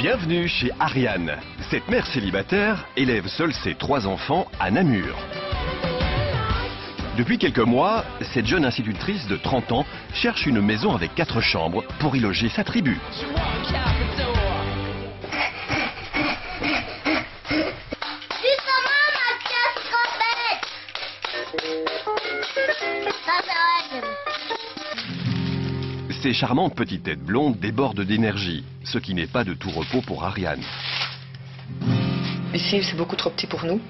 Bienvenue chez Ariane. Cette mère célibataire élève seule ses 3 enfants à Namur. Depuis quelques mois, cette jeune institutrice de 30 ans cherche une maison avec 4 chambres pour y loger sa tribu. Ces charmantes petites têtes blondes débordent d'énergie, ce qui n'est pas de tout repos pour Ariane. Ici, c'est beaucoup trop petit pour nous.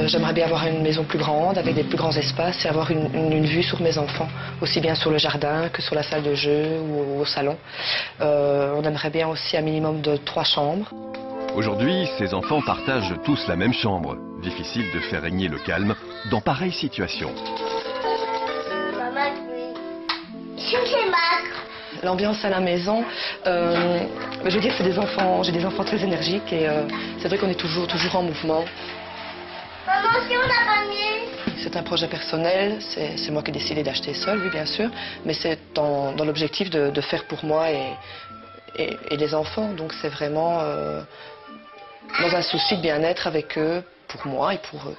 J'aimerais bien avoir une maison plus grande, avec des plus grands espaces et avoir une vue sur mes enfants, aussi bien sur le jardin que sur la salle de jeu ou au salon. On aimerait bien aussi un minimum de 3 chambres. Aujourd'hui, ces enfants partagent tous la même chambre. Difficile de faire régner le calme dans pareille situation. L'ambiance à la maison, je veux dire, c'est des enfants, j'ai des enfants très énergiques et c'est vrai qu'on est toujours en mouvement. Maman, si on a pas C'est un projet personnel, c'est moi qui ai décidé d'acheter seul, oui bien sûr, mais c'est dans l'objectif de faire pour moi et les enfants, donc c'est vraiment dans un souci de bien-être avec eux, pour moi et pour eux.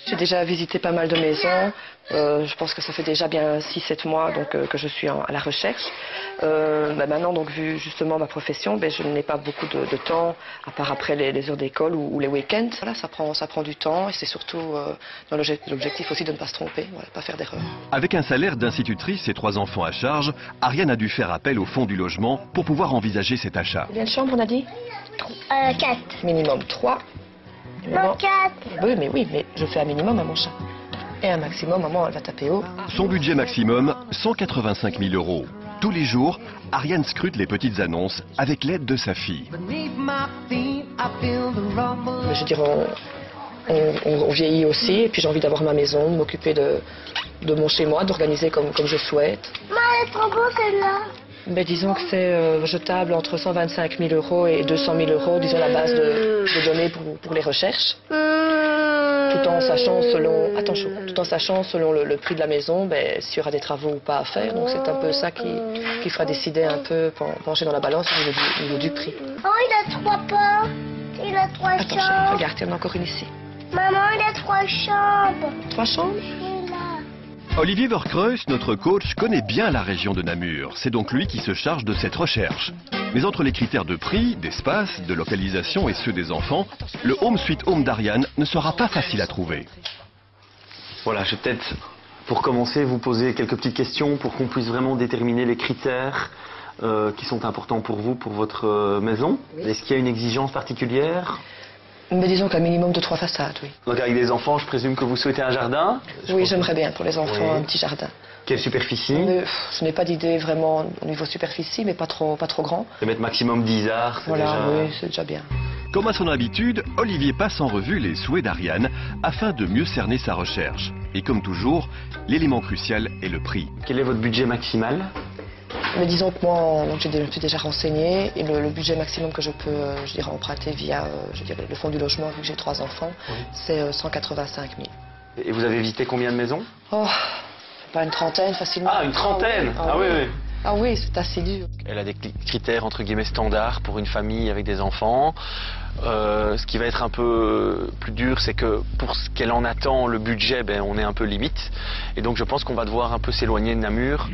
J'ai déjà visité pas mal de maisons, je pense que ça fait déjà bien 6-7 mois donc, que je suis à la recherche. Maintenant, donc, vu justement ma profession, je n'ai pas beaucoup de temps, à part après les heures d'école ou les week-ends. Voilà, ça prend du temps et c'est surtout dans l'objectif aussi de ne pas se tromper, voilà, pas faire d'erreur. Avec un salaire d'institutrice et 3 enfants à charge, Ariane a dû faire appel au fonds du logement pour pouvoir envisager cet achat. Combien de chambres on a dit 4. Minimum 3. Non, 4. Oui, mais je fais un minimum à mon chat. Et un maximum, maman, elle va taper haut. Son budget maximum, 185 000 €. Tous les jours, Ariane scrute les petites annonces avec l'aide de sa fille. Je veux dire, on vieillit aussi, et puis j'ai envie d'avoir ma maison, de m'occuper de mon chez-moi, d'organiser comme je souhaite. Maman, elle est trop beau celle-là. Disons que c'est jetable entre 125 000 € et 200 000 €, disons la base de données pour les recherches. Tout en sachant selon le prix de la maison, s'il y aura des travaux ou pas à faire. Donc c'est un peu ça qui fera décider un peu, pencher dans la balance au niveau du prix. Oh, il a 3 portes. Il a 3 Attends, chérie, chambres. regarde, il y en a encore une ici. Maman, il a 3 chambres. 3 chambres? Il est là. Olivier Verkreus, notre coach, connaît bien la région de Namur. C'est donc lui qui se charge de cette recherche. Mais entre les critères de prix, d'espace, de localisation et ceux des enfants, le Home Sweet Home d'Ariane ne sera pas facile à trouver. Voilà, je vais peut-être, pour commencer, vous poser quelques petites questions pour qu'on puisse vraiment déterminer les critères qui sont importants pour vous, pour votre maison. Oui. Est-ce qu'il y a une exigence particulière? Mais disons qu'un minimum de 3 façades, oui. Donc avec des enfants, je présume que vous souhaitez un jardin? Oui, j'aimerais bien pour les enfants Oui. un petit jardin. Quelle superficie? Je n'ai pas d'idée vraiment au niveau superficie, mais pas trop grand. De mettre maximum 10 arts, c'est Voilà, déjà... oui, c'est déjà bien. Comme à son habitude, Olivier passe en revue les souhaits d'Ariane afin de mieux cerner sa recherche. Et comme toujours, l'élément crucial est le prix. Quel est votre budget maximal? Mais disons que moi, je me suis déjà renseignée et le budget maximum que je peux emprunter via le fonds du logement, vu que j'ai 3 enfants, Oui. c'est 185 000. Et vous avez visité combien de maisons? Oh, pas une trentaine facilement. Ah, une trentaine! Ah oui, oui. Ah oui, c'est assez dur. Elle a des critères entre guillemets standards pour une famille avec des enfants. Ce qui va être un peu plus dur, c'est que pour ce qu'elle en attend, le budget, on est un peu limite. Et donc je pense qu'on va devoir un peu s'éloigner de Namur.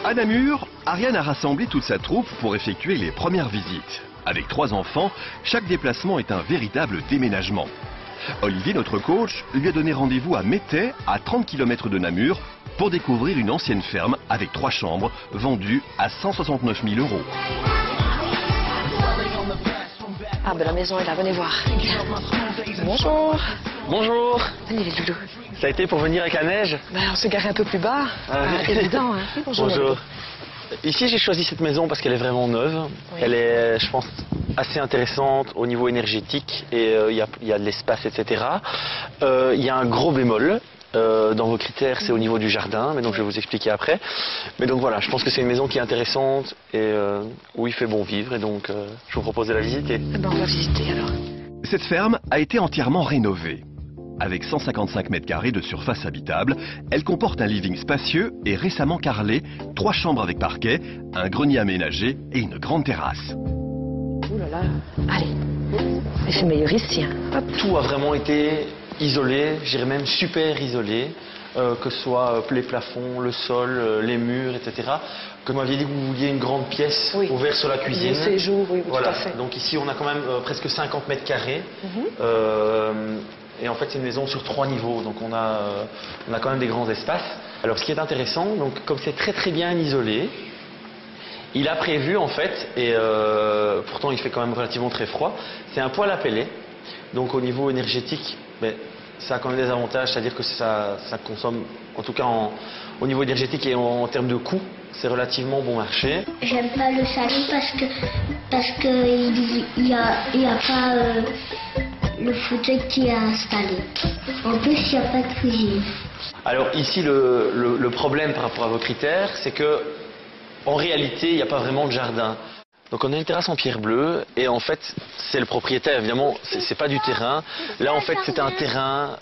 À Namur, Ariane a rassemblé toute sa troupe pour effectuer les premières visites. Avec 3 enfants, chaque déplacement est un véritable déménagement. Olivier, notre coach, lui a donné rendez-vous à Métais, à 30 km de Namur, pour découvrir une ancienne ferme avec 3 chambres, vendue à 169 000 €. Ah la maison est là, venez voir. Bonjour. Bonjour! Venez les loulous. Ça a été pour venir avec la neige? On se garait un peu plus bas. Ah, Évident, hein. Oui, bonjour. Bonjour. Ici, j'ai choisi cette maison parce qu'elle est vraiment neuve. Oui. Elle est, je pense, assez intéressante au niveau énergétique et il y a de l'espace, etc. Il y a un gros bémol. Dans vos critères, c'est au niveau du jardin, mais donc je vais vous expliquer après. Mais donc voilà, je pense que c'est une maison qui est intéressante et où il fait bon vivre. Et donc, je vous propose de la visiter. On va visiter alors. Cette ferme a été entièrement rénovée. Avec 155 mètres carrés de surface habitable, elle comporte un living spacieux et récemment carrelé, 3 chambres avec parquet, un grenier aménagé et une grande terrasse. Ouh là là, allez, et c'est meilleur ici. Hein. Hop. Tout a vraiment été isolé, je dirais même super isolé, que ce soit les plafonds, le sol, les murs, etc. Comme vous m'aviez dit que vous vouliez une grande pièce ouverte sur la cuisine. Le séjour, oui, voilà. Tout à fait. Donc ici on a quand même presque 50 mètres carrés. Et en fait c'est une maison sur 3 niveaux, donc on a quand même des grands espaces. Alors ce qui est intéressant, donc comme c'est très très bien isolé, il a prévu en fait, et pourtant il fait quand même relativement très froid, c'est un poêle à pellets. Donc au niveau énergétique, ça a quand même des avantages, c'est-à-dire que ça consomme, en tout cas au niveau énergétique et en termes de coût, c'est relativement bon marché. J'aime pas le salon parce que il y a pas le fauteuil qui est installé. En plus, il n'y a pas de cuisine. Alors ici, le problème par rapport à vos critères, c'est que en réalité, il n'y a pas vraiment de jardin. Donc on a une terrasse en pierre bleue et en fait c'est le propriétaire, évidemment c'est pas du terrain. Là en fait c'est un terrain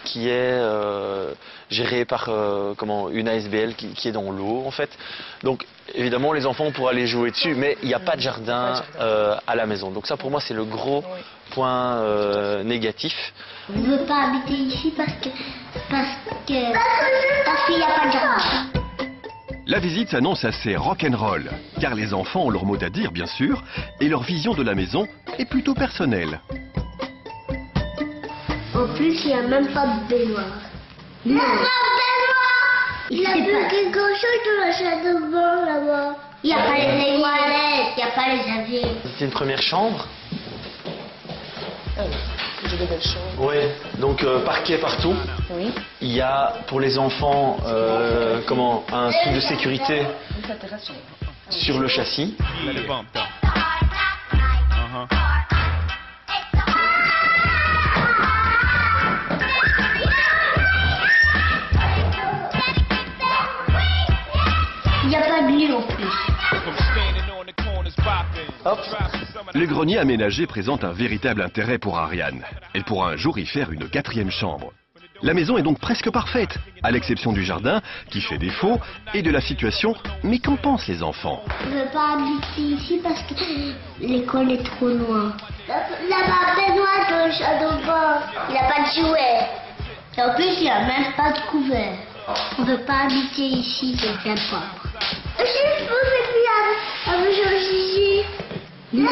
qui est géré par une ASBL qui est dans l'eau en fait. Donc évidemment les enfants pourront aller jouer dessus mais il n'y a pas de jardin à la maison. Donc ça pour moi c'est le gros point négatif. Je ne veux pas habiter ici parce qu'il n'y a pas de jardin. La visite s'annonce assez rock'n'roll, car les enfants ont leur mot à dire bien sûr, et leur vision de la maison est plutôt personnelle. En plus, il n'y a même pas de baignoire. Non, pas de baignoire. Il y a plus quelque chose de la salle de bain là-bas. Il n'y a pas les toilettes, il n'y a pas les avions. C'est une première chambre. J'ai des belles chambres. Oui, donc parquet partout. Oui. Il y a pour les enfants un truc de sécurité sur le châssis. Il n'y a pas de lit en plus. Hop. Le grenier aménagé présente un véritable intérêt pour Ariane. Elle pourra un jour y faire une 4e chambre. La maison est donc presque parfaite, à l'exception du jardin, qui fait défaut, et de la situation. Mais qu'en pensent les enfants? Je ne veux pas habiter ici parce que l'école est trop loin. La baignoire dans le château de bain, il n'y a pas de jouets. Et en plus, il n'y a même pas de couvert. On ne veut pas habiter ici, c'est bien propre. Je peux faire avec Gigi. Non.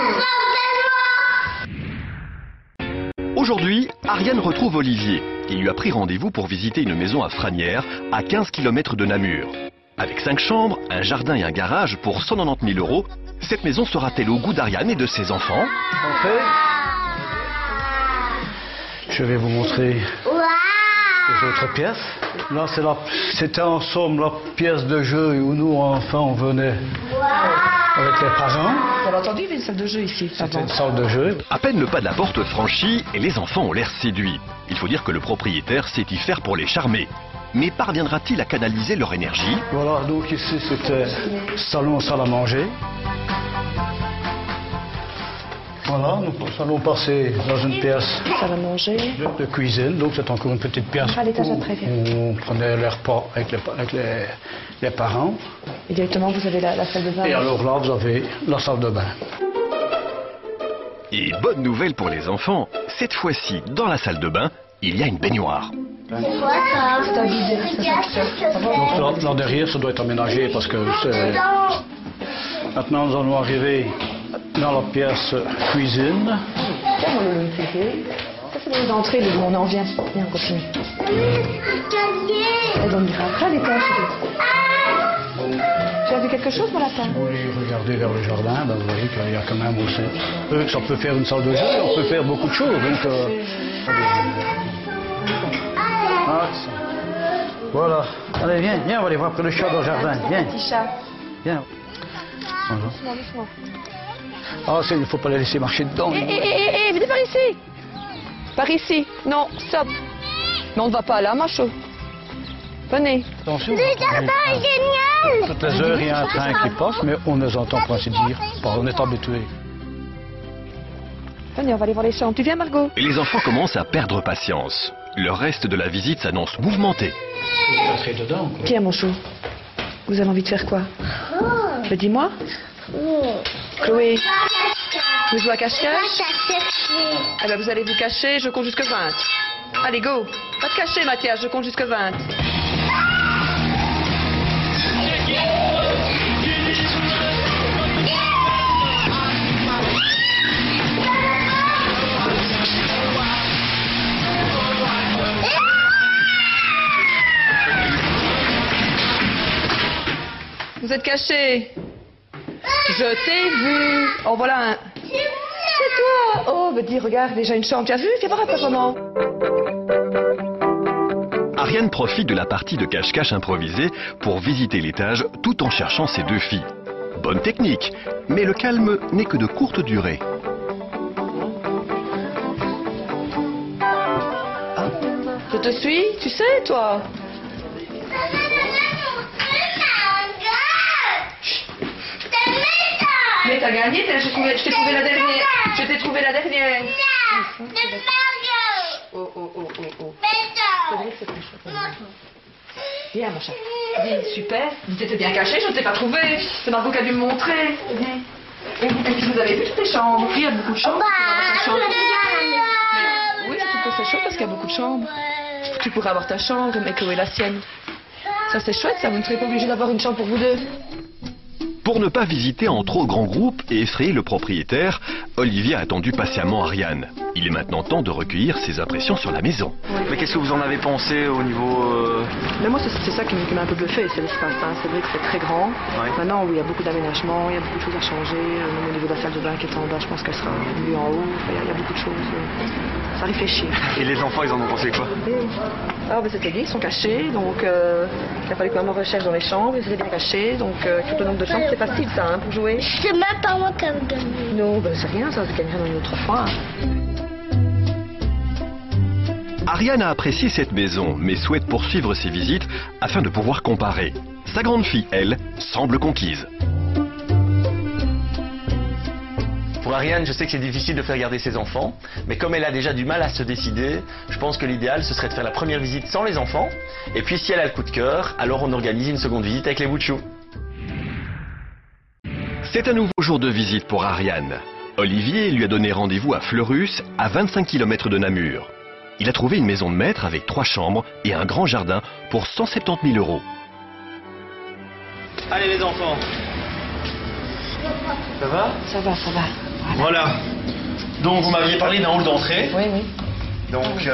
Aujourd'hui, Ariane retrouve Olivier, qui lui a pris rendez-vous pour visiter une maison à Franières, à 15 km de Namur. Avec 5 chambres, un jardin et un garage pour 190 000 €, cette maison sera-t-elle au goût d'Ariane et de ses enfants? En fait, je vais vous montrer les autres pièces. Là, c'était en somme la pièce de jeu où nous, enfants, on venait avec les parents. On a entendu, il y avait une salle de jeu ici. C'était une salle de jeu. À peine le pas de la porte franchi et les enfants ont l'air séduits. Il faut dire que le propriétaire sait y faire pour les charmer. Mais parviendra-t-il à canaliser leur énergie? Voilà, donc ici c'était salon, salle à manger. Voilà, nous allons passer dans une pièce Salle à manger. de cuisine, donc c'est encore une petite pièce À l'étage après, où on prenait les repas avec les parents. Et directement, vous avez la salle de bain. Et alors là, vous avez la salle de bain. Et bonne nouvelle pour les enfants, cette fois-ci, dans la salle de bain, il y a une baignoire. C'est quoi ça? C'est un vide, Donc là derrière, ça doit être aménagé parce que c'est... Maintenant, nous allons arriver dans la pièce cuisine. Ça, c'est les entrées, on en vient. Viens, on continue. Elle dormira après à l'étage. Tu as vu quelque chose, mon lapin? Si vous voulez regarder vers le jardin, vous voyez qu'il y a quand même aussi... ça peut faire une salle de jeu, on peut faire beaucoup de choses. Donc, voilà. Allez, viens, on va aller voir près le chat dans le jardin. Viens. Petit chat. Viens. Bonjour. Doucement. Ah, il ne faut pas la laisser marcher dedans. Venez par ici. Par ici. Non, stop. Mais on ne va pas là, macho. Venez. Attention. Le jardin est génial. Toutes les heures, il y a un train qui passe, mais on les entend pour ainsi dire. On est habitué. Venez, on va aller voir les chambres. Tu viens, Margot? Et les enfants commencent à perdre patience. Le reste de la visite s'annonce mouvementé. Rentrer dedans, quoi. Pierre, mon chou, vous avez envie de faire quoi? Dis-moi. Chloé, vous jouez à cache-cache? Ah ben vous allez vous cacher, je compte jusque 20. Allez, go. Pas te cacher, Mathias, je compte jusque 20. Vous êtes cachés. Je t'ai vu. Oh, voilà un... C'est toi. Oh, dis, regarde, déjà une chambre. Tu as vu? Fais voir un peu comment. Ariane profite de la partie de cache-cache improvisée pour visiter l'étage tout en cherchant ses 2 filles. Bonne technique, mais le calme n'est que de courte durée. Je te suis, tu sais, toi. Mais t'as gagné, je t'ai trouvé la dernière. Je t'ai trouvé la dernière. Oh, oh, oh, oh, oh. Viens, mon chat. Viens, super. Tu t'étais bien caché, je ne t'ai pas trouvé. C'est Margot qui a dû me montrer. Viens. Et puis vous avez vu toutes les chambres. Il y a beaucoup de chambres. Oui, je trouve que c'est chouette parce qu'il y a beaucoup de chambres. Tu pourrais avoir ta chambre, mais Chloé la sienne. Ça c'est chouette, ça. Vous ne serez pas obligé d'avoir une chambre pour vous deux. Pour ne pas visiter en trop grand groupe et effrayer le propriétaire, Olivier a attendu patiemment Ariane. Il est maintenant temps de recueillir ses impressions sur la maison. Mais qu'est-ce que vous en avez pensé au niveau... Mais moi, c'est ça qui m'a un peu bluffé, c'est l'espace. Hein. C'est vrai que c'est très grand. Ouais. Maintenant, oui, il y a beaucoup d'aménagements, il y a beaucoup de choses à changer. Même au niveau de la salle de bain qui est en bas, je pense qu'elle sera mieux en haut. Il y a beaucoup de choses. Ça réfléchit. Et les enfants, ils en ont pensé quoi? Ah, ben, c'était bien, ils sont cachés. Donc, il a fallu quand même en recherche dans les chambres. Ils étaient bien cachés. Donc, tout le nombre de chambres, c'est facile, ça, hein, pour jouer. C'est même pas moi qui ai gagné. Non, ben, c'est rien, ça se gagnera dans une autre fois. Ariane a apprécié cette maison, mais souhaite poursuivre ses visites afin de pouvoir comparer. Sa grande fille, elle, semble conquise. Pour Ariane, je sais que c'est difficile de faire garder ses enfants, mais comme elle a déjà du mal à se décider, je pense que l'idéal, ce serait de faire la première visite sans les enfants, et puis si elle a le coup de cœur, alors on organise une seconde visite avec les bouts de chou. C'est un nouveau jour de visite pour Ariane. Olivier lui a donné rendez-vous à Fleurus, à 25 km de Namur. Il a trouvé une maison de maître avec 3 chambres et un grand jardin pour 170 000 €. Allez les enfants. Ça va? Ça va, ça va. Voilà. Donc vous m'aviez parlé d'un hall d'entrée. Oui, oui. Donc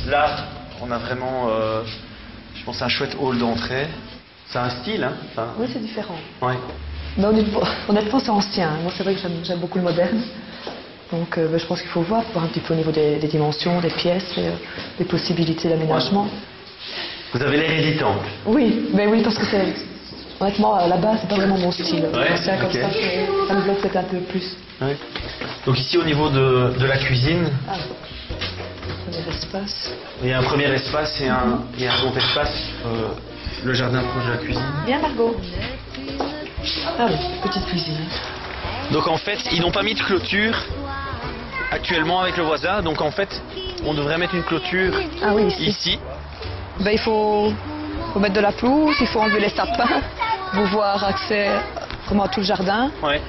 là, on a vraiment, je pense, un chouette hall d'entrée. C'est un style, hein? Enfin, Oui, c'est différent. ouais. Mais honnêtement, c'est ancien. Moi, c'est vrai que j'aime beaucoup le moderne. Donc, je pense qu'il faut voir un petit peu au niveau des dimensions, des pièces, des possibilités d'aménagement. Vous avez l'air hésitant. Oui, mais oui, parce que c'est... Honnêtement, là-bas, c'est pas vraiment mon style. Ouais, C'est comme ok. ça me bloque peut-être un peu plus. Ouais. Donc ici, au niveau de la cuisine, Ah, premier espace. il y a un premier espace et un second espace. Le jardin proche de la cuisine. Bien, Margot. Ah oui, petite cuisine. Donc en fait, ils n'ont pas mis de clôture actuellement avec le voisin. Donc en fait, on devrait mettre une clôture Ah oui, ici. Ben, il faut mettre de la pelouse, il faut enlever les sapins, pouvoir accès vraiment à tout le jardin. Ouais.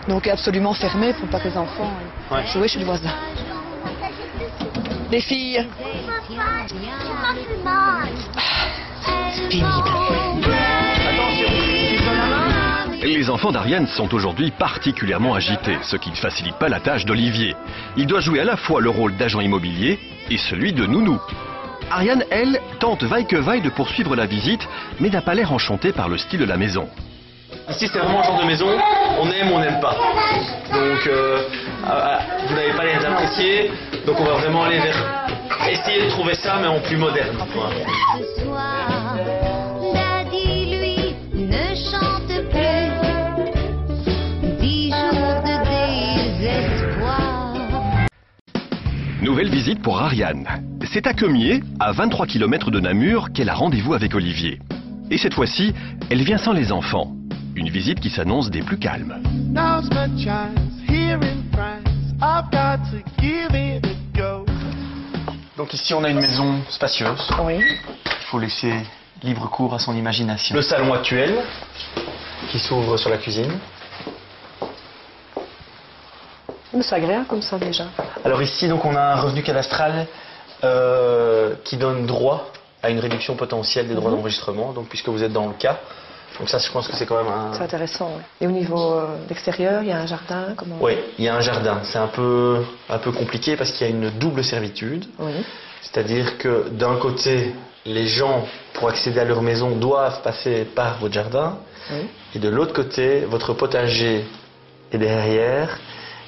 Donc absolument fermé pour pas que les enfants Ouais. jouent chez le voisin. Les filles, c'est pénible. Les enfants d'Ariane sont aujourd'hui particulièrement agités, ce qui ne facilite pas la tâche d'Olivier. Il doit jouer à la fois le rôle d'agent immobilier et celui de nounou. Ariane, elle, tente vaille que vaille de poursuivre la visite, mais n'a pas l'air enchantée par le style de la maison. Ici, c'est vraiment un genre de maison, on aime ou on n'aime pas. Donc, vous n'avez pas l'air d'apprécier, donc on va vraiment aller vers... Essayer de trouver ça, mais en plus moderne. Voilà. Ce soir, Daddy, lui, ne chante plus. 10 jours de désespoir. Nouvelle visite pour Ariane. C'est à Queumier, à 23 km de Namur, qu'elle a rendez-vous avec Olivier. Et cette fois-ci, elle vient sans les enfants. Une visite qui s'annonce des plus calmes. Now's my chance here in France. I've got to give it a go. Donc ici on a une maison spacieuse. Oui. Il faut laisser libre cours à son imagination. Le salon actuel qui s'ouvre sur la cuisine. Mais c'est agréable comme ça déjà. Alors ici donc on a un revenu cadastral qui donne droit à une réduction potentielle des droits d'enregistrement, donc puisque vous êtes dans le cas. Donc ça, je pense que c'est quand même un... C'est intéressant, oui. Et au niveau d'extérieur, il y a un jardin, comment... Oui, il y a un jardin. C'est un peu compliqué parce qu'il y a une double servitude. Oui. C'est-à-dire que d'un côté, les gens, pour accéder à leur maison, doivent passer par votre jardin. Oui. Et de l'autre côté, votre potager est derrière.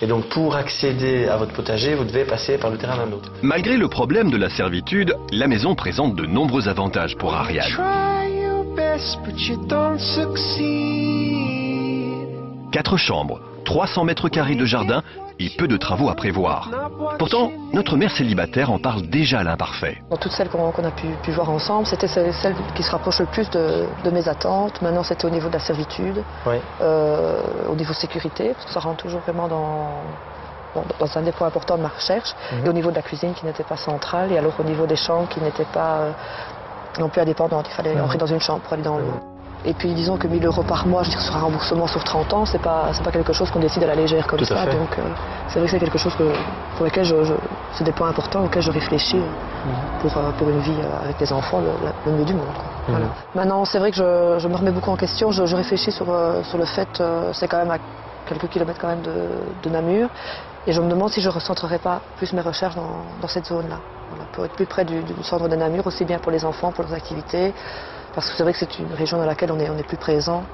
Et donc pour accéder à votre potager, vous devez passer par le terrain d'un autre. Malgré le problème de la servitude, la maison présente de nombreux avantages pour Ariane. 4 chambres, 300 mètres carrés de jardin et peu de travaux à prévoir. Pourtant, notre mère célibataire en parle déjà à l'imparfait. Dans toutes celles qu'on a pu voir ensemble, c'était celle qui se rapproche le plus de mes attentes. Maintenant, c'était au niveau de la servitude, Oui. au niveau sécurité, parce que ça rentre toujours vraiment dans un des points importants de ma recherche. Et au niveau de la cuisine qui n'était pas centrale, et alors au niveau des chambres qui n'étaient pas non plus indépendantes. Il fallait entrer dans une chambre pour aller dans l'autre. Et puis disons que 1 000 € par mois, je veux dire, sur un remboursement sur 30 ans, c'est pas quelque chose qu'on décide à la légère comme Tout à ça. fait. Donc c'est vrai que c'est quelque chose pour lequel c'est des points importants auxquels je réfléchis pour une vie avec des enfants, le mieux du monde, quoi. Voilà. Maintenant, c'est vrai que je me remets beaucoup en question. Je réfléchis sur le fait, c'est quand même à quelques kilomètres quand même de Namur, et je me demande si je ne recentrerai pas plus mes recherches dans cette zone-là. Voilà, pour être plus près du centre de Namur, aussi bien pour les enfants, pour leurs activités. Parce que c'est vrai que c'est une région dans laquelle on est plus présent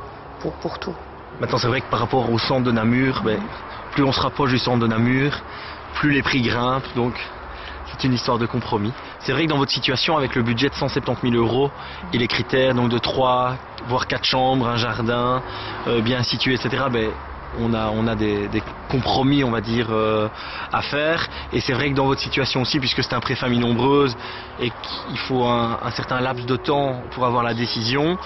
pour tout. Maintenant, c'est vrai que par rapport au centre de Namur, plus on se rapproche du centre de Namur, plus les prix grimpent, donc c'est une histoire de compromis. C'est vrai que dans votre situation, avec le budget de 170 000 € et les critères donc de 3 voire 4 chambres, un jardin bien situé, etc., on a des compromis, on va dire, à faire. Et c'est vrai que dans votre situation aussi, puisque c'est un pré-famille nombreuse et qu'il faut un certain laps de temps pour avoir la décision,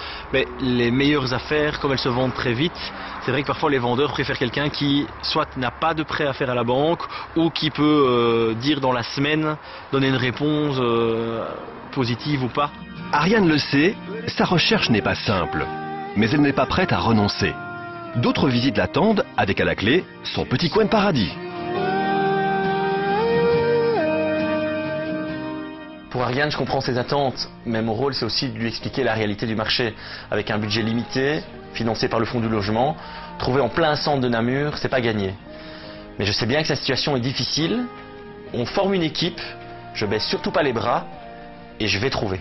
les meilleures affaires, comme elles se vendent très vite, c'est vrai que parfois les vendeurs préfèrent quelqu'un qui soit n'a pas de prêt à faire à la banque ou qui peut dire dans la semaine, donner une réponse positive ou pas. Ariane le sait, sa recherche n'est pas simple, mais elle n'est pas prête à renoncer. D'autres visites l'attendent, avec à la clé son petit coin de paradis. Pour Ariane, je comprends ses attentes, mais mon rôle c'est aussi de lui expliquer la réalité du marché. Avec un budget limité, financé par le fonds du logement, trouvé en plein centre de Namur, c'est pas gagné. Mais je sais bien que sa situation est difficile, on forme une équipe, je baisse surtout pas les bras, et je vais trouver.